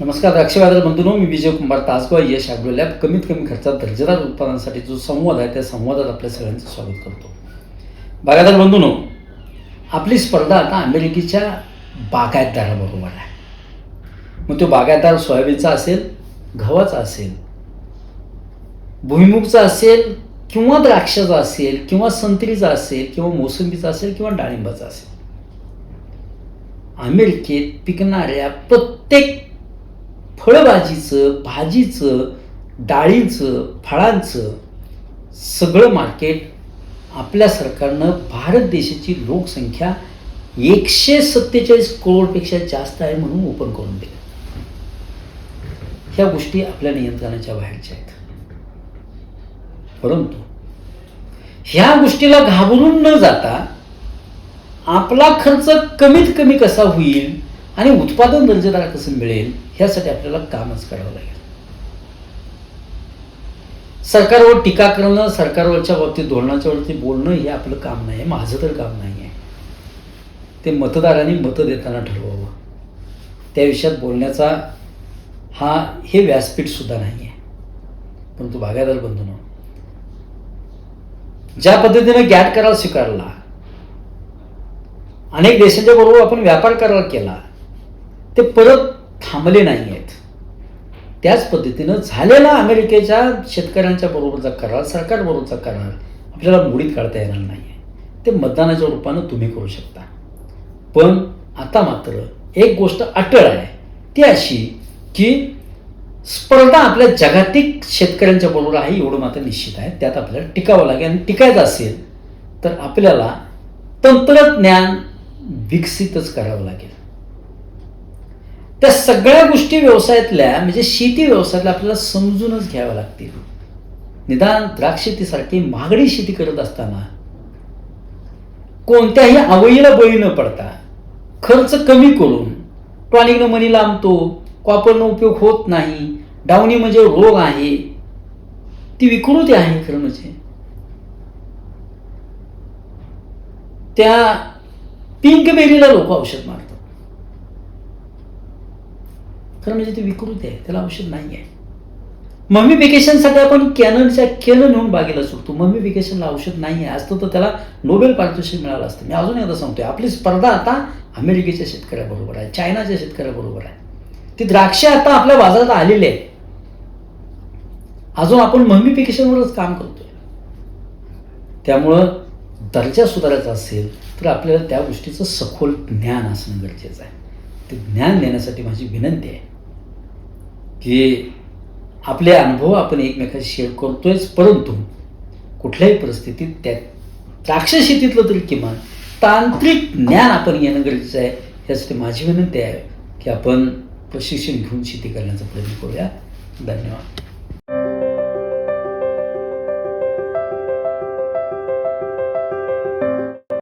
नमस्कार द्राक्ष बाजार बंधूंनो, मी विजय कुमार तासगाव यश ॲग्रो लॅब कमीत कमी खर्चात दर्जेदार उत्पादनासाठी जो संवाद आहे त्या संवादात आपल्या सगळ्यांचं स्वागत करतो. बागायतदार बंधूंनो, आपली स्पर्धा आता अमेरिकेच्या बागायतदाराबरोबर आहे. मग तो बागायतदार सोयाबीनचा असेल, गव्हाचा असेल, भुईमुगचा असेल किंवा द्राक्षाचा असेल किंवा संत्रीचा असेल किंवा मोसंबीचा असेल किंवा डाळिंबाचा असेल, अमेरिकेत पिकणाऱ्या प्रत्येक फळभाजीचं, भाजीचं, डाळींचं, फळांचं सगळं मार्केट आपल्या सरकारनं भारत देशाची लोकसंख्या 147 करोडपेक्षा जास्त आहे म्हणून ओपन करून दिलं. ह्या गोष्टी आपल्या नियंत्रणाच्या बाहेरच्या आहेत. परंतु ह्या गोष्टीला घाबरून न जाता आपला खर्च कमीत कमी कसा होईल आणि उत्पादन दर्जेदार कसं मिळेल ह्यासाठी आपल्याला कामच करावं लागेल. सरकारवर टीका करणं, सरकारवरच्या बाबतीत धोरणाच्या वरती बोलणं हे आपलं काम नाही आहे, माझं तर काम नाही आहे. ते मतदारांनी मतं देताना ठरवावं. त्या विषयात बोलण्याचा हे व्यासपीठ सुद्धा नाही आहे. परंतु बागायतदार बंधूंनो, ज्या पद्धतीनं गॅट करार स्वीकारला, अनेक देशांच्या बरोबर आपण व्यापार करार केला, ते परत थांबले नाही आहेत. त्याच पद्धतीनं झालेला अमेरिकेच्या शेतकऱ्यांच्या बरोबरचा करार, सरकारबरोबरचा करार आपल्याला मोडीत काढता येणार नाही आहे. ते मतदानाच्या रूपानं तुम्ही करू शकता. पण आता मात्र एक गोष्ट अटळ आहे, ती अशी की स्पर्धा आपल्या जागतिक शेतकऱ्यांच्या बरोबर आहे एवढं मात्र निश्चित आहे. त्यात आपल्याला टिकावं लागेल आणि टिकायचं असेल तर आपल्याला तंत्रज्ञान विकसितच करावं लागेल. त्या सगळ्या गोष्टी व्यवसायातल्या म्हणजे शेती व्यवसायातल्या आपल्याला समजूनच घ्याव्या लागतील. निदान द्राक्ष शेतीसारखी महागडी शेती करत असताना कोणत्याही अवईला बळी न पडता खर्च कमी करून, टॉनिकनं मनी लांबतो, कॉपरनं उपयोग होत नाही, डावणी म्हणजे रोग आहे, ती विकृती आहे. खरं म्हणजे त्या पिंक बेरीला लोक औषध मारतात. खरं म्हणजे ती विकृती आहे, त्याला औषध नाही आहे. मम्मीफिकेशनसाठी आपण कॅनन नेऊन बागेला सुटतो. मम्मीफिकेशनला औषध नाही आहे. असतं तर त्याला नोबेल पारितोषिक मिळालं असतं. मी अजून एकदा सांगतोय, आपली स्पर्धा आता अमेरिकेच्या शेतकऱ्याबरोबर आहे, चायनाच्या शेतकऱ्याबरोबर आहे. ती द्राक्षे आता आपल्या बाजारात आलेली आहे. अजून आपण मम्मीफिकेशनवरच काम करतोय. त्यामुळं दर्जा सुधारायचा असेल तर आपल्याला त्या गोष्टीचं सखोल ज्ञान असणं गरजेचं आहे. ते ज्ञान देण्यासाठी माझी विनंती आहे की आपले अनुभव आपण एकमेकांशी शेअर करतोयच, परंतु कुठल्याही परिस्थितीत त्या द्राक्ष शेतीतलं तरी किमान तांत्रिक ज्ञान आपण येणं गरजेचं आहे. यासाठी माझी विनंती आहे की आपण प्रशिक्षण घेऊन शेती करण्याचा प्रयत्न करूया. धन्यवाद.